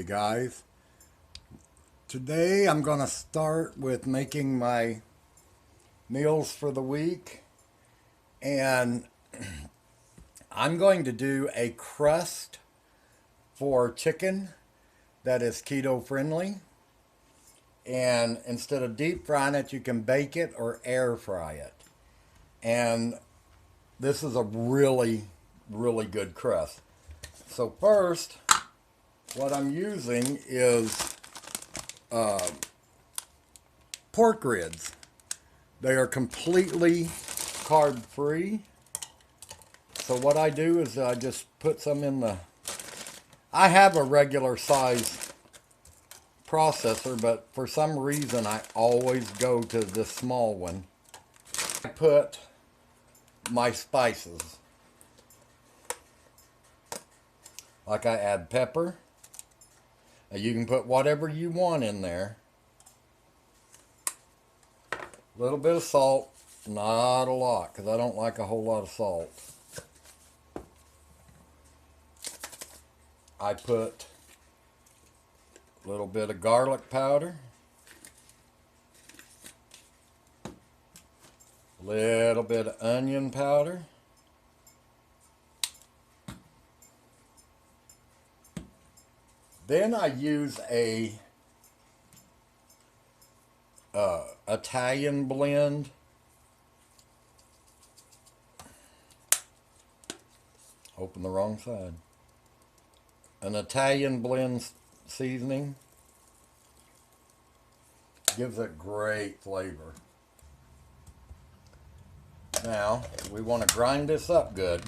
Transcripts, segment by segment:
Hey guys, today I'm going to start with making my meals for the week, and I'm going to do a crust for chicken that is keto friendly, and instead of deep frying it you can bake it or air fry it, and this is a really good crust. So first, what I'm using is pork ribs. They are completely carb free. So what I do is I just put some in the... I have a regular size processor, but for some reason I always go to this small one. I put my spices. Like I add pepper. You can put whatever you want in there. A little bit of salt, not a lot, because I don't like a whole lot of salt. I put a little bit of garlic powder, a little bit of onion powder, then I use a Italian blend. Open the wrong side. An Italian blend seasoning. Gives it great flavor. Now, we want to grind this up good.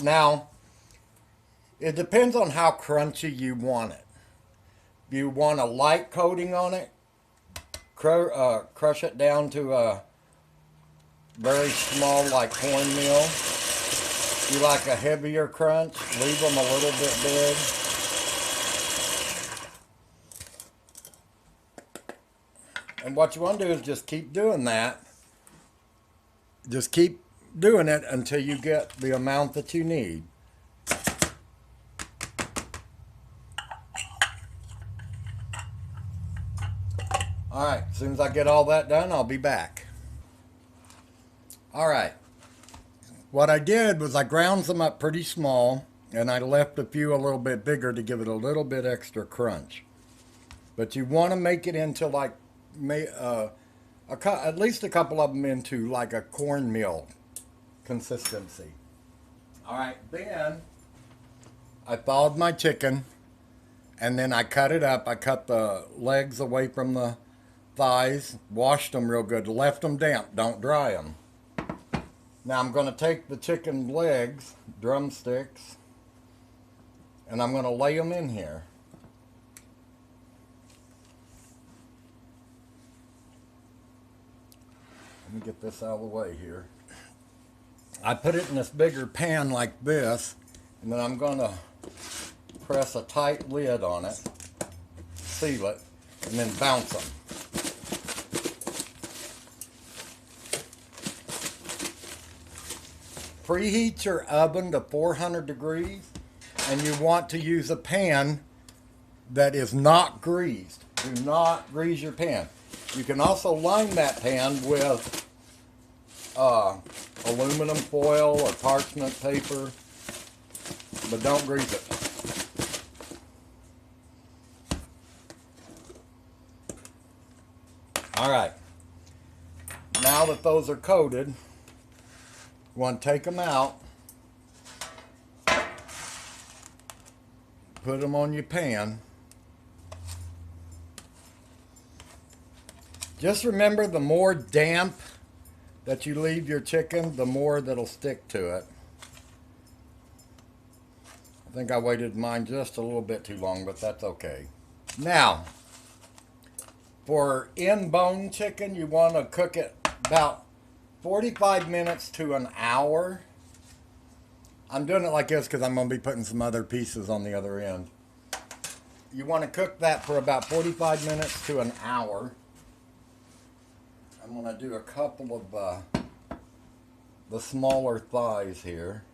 Now, it depends on how crunchy you want it. If you want a light coating on it, crush it down to a very small, like cornmeal. If you like a heavier crunch, leave them a little bit big. And what you want to do is just keep doing that. Just keep doing it until you get the amount that you need. Alright, as soon as I get all that done, I'll be back. Alright, what I did was I ground them up pretty small, and I left a few a little bit bigger to give it a little bit extra crunch. But you want to make it into like, at least a couple of them into like a cornmeal consistency. Alright, then I thawed my chicken, and then I cut it up. I cut the legs away from the thighs, washed them real good, left them damp, don't dry them. Now I'm going to take the chicken legs, drumsticks, and I'm going to lay them in here. Let me get this out of the way here. I put it in this bigger pan like this, and then I'm going to press a tight lid on it, seal it, and then bounce them. Preheat your oven to 400 degrees, and you want to use a pan that is not greased. Do not grease your pan. You can also line that pan with aluminum foil or parchment paper, but don't grease it. Alright, now that those are coated, you want to take them out, put them on your pan. Just remember, the more damp that you leave your chicken, the more that'll stick to it. I think I waited mine just a little bit too long, but that's okay. Now, for in-bone chicken, you want to cook it about 45 minutes to an hour. I'm doing it like this because I'm going to be putting some other pieces on the other end. You want to cook that for about 45 minutes to an hour. I'm going to do a couple of the smaller thighs here.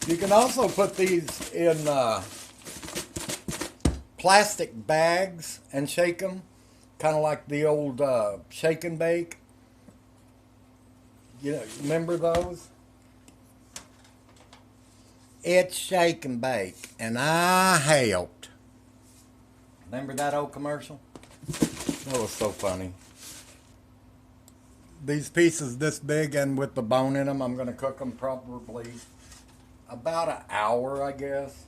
You can also put these in plastic bags and shake them, kind of like the old shake and bake. You know, remember those? It's shake and bake, and I helped. Remember that old commercial? That was so funny. These pieces this big and with the bone in them, I'm going to cook them probably about an hour, I guess.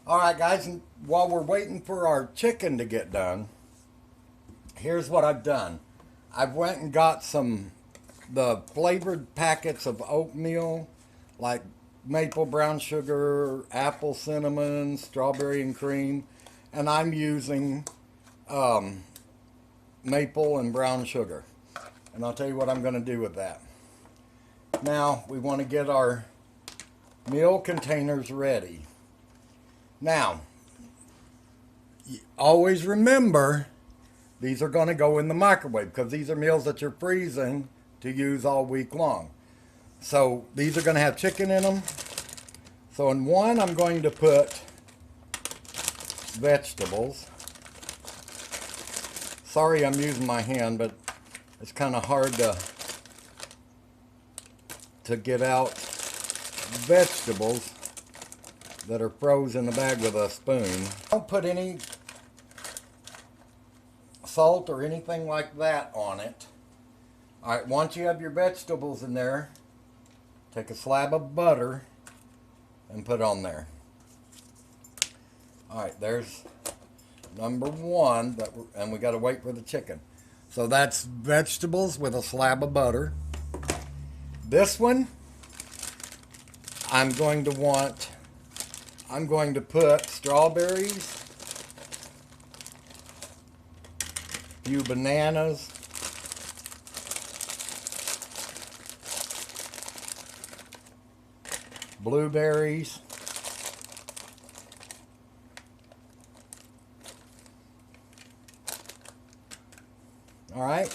Alright guys, and while we're waiting for our chicken to get done, here's what I've done. I've went and got the flavored packets of oatmeal, like maple brown sugar, apple cinnamon, strawberry and cream, and I'm using maple and brown sugar. And I'll tell you what I'm going to do with that. Now, we want to get our meal containers ready. Now, always remember, these are going to go in the microwave because these are meals that you're freezing to use all week long. So, these are going to have chicken in them. So, in one, I'm going to put vegetables. Sorry I'm using my hand, but it's kind of hard to get out vegetables that are frozen in the bag with a spoon. Don't put any salt or anything like that on it. Alright, once you have your vegetables in there, take a slab of butter and put it on there. Alright, there's number one, and we got to wait for the chicken. So that's vegetables with a slab of butter. This one, I'm going to put strawberries, a few bananas, blueberries, all right,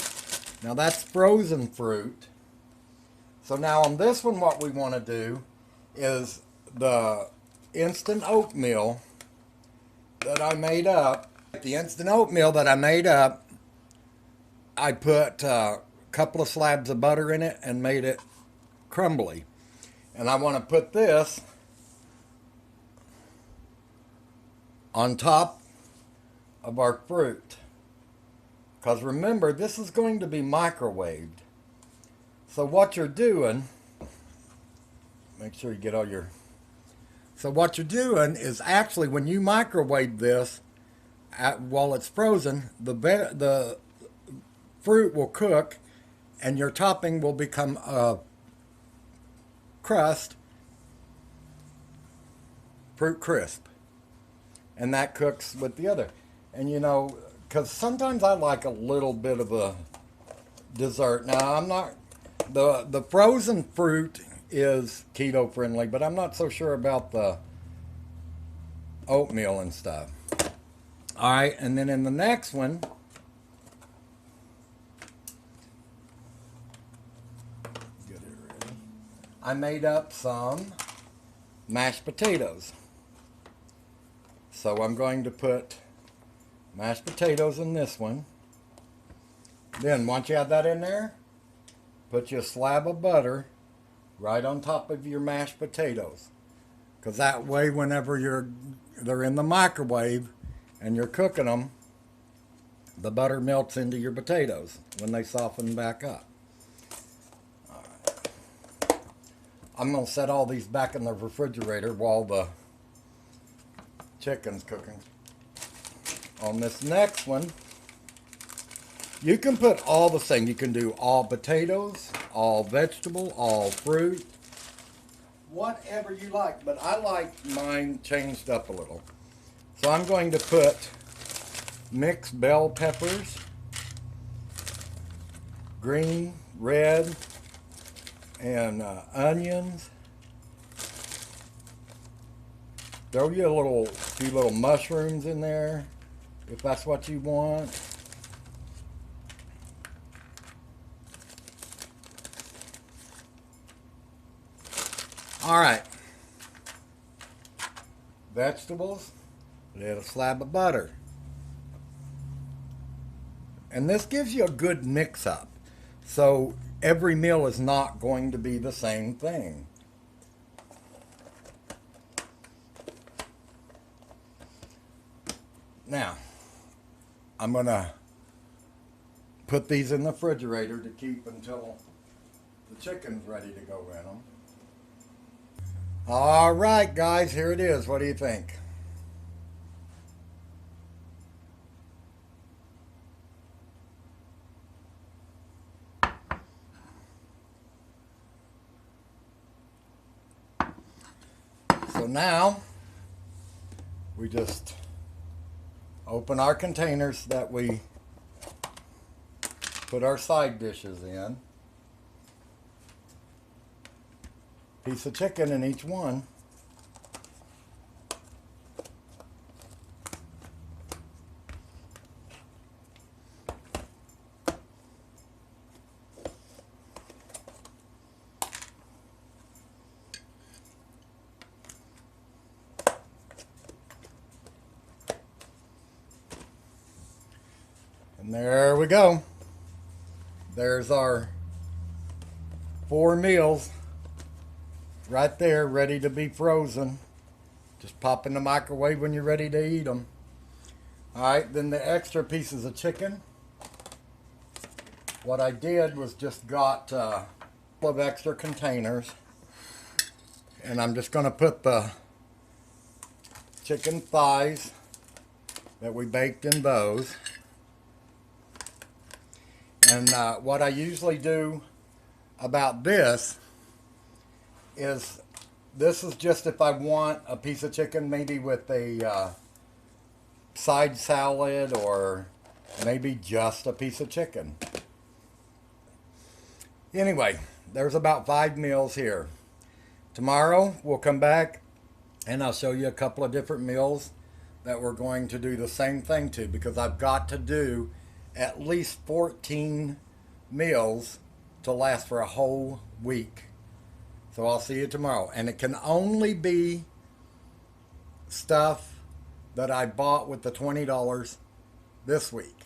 now that's frozen fruit. So now on this one, what we want to do is the instant oatmeal that I made up. The instant oatmeal that I made up, I put a couple of slabs of butter in it and made it crumbly. And I want to put this on top of our fruit. Because remember, this is going to be microwaved. So what you're doing, make sure you get all your... So what you're doing is actually when you microwave this, while it's frozen, the fruit will cook and your topping will become a crust, fruit crisp. And that cooks with the other. And you know, because sometimes I like a little bit of a dessert. Now I'm not... The frozen fruit is keto friendly, but I'm not so sure about the oatmeal and stuff. Alright, and then in the next one, get it ready. I made up some mashed potatoes. So I'm going to put mashed potatoes in this one. Then once you have that in there, put you a slab of butter right on top of your mashed potatoes. Because that way whenever they're in the microwave and you're cooking them, the butter melts into your potatoes when they soften back up. All right. I'm going to set all these back in the refrigerator while the chicken's cooking. On this next one, you can put all the same. You can do all potatoes, all vegetable, all fruit, whatever you like. But I like mine changed up a little. So I'm going to put mixed bell peppers, green, red, and onions. Throw you a few little mushrooms in there if that's what you want. All right. Vegetables, little slab of butter. And this gives you a good mix up. So every meal is not going to be the same thing. Now, I'm going to put these in the refrigerator to keep until the chicken's ready to go in them. All right, guys, here it is. What do you think? So now we just open our containers that we put our side dishes in. Piece of chicken in each one. And there we go. There's our 4 meals right there, ready to be frozen. Just pop in the microwave when you're ready to eat them. All right, then the extra pieces of chicken. What I did was just got a couple of extra containers. And I'm just going to put the chicken thighs that we baked in those. And what I usually do about this is just if I want a piece of chicken maybe with a side salad or maybe just a piece of chicken. Anyway, there's about 5 meals here. Tomorrow we'll come back and I'll show you a couple of different meals that we're going to do the same thing to, because I've got to do at least 14 meals to last for a whole week. So I'll see you tomorrow. And it can only be stuff that I bought with the $20 this week.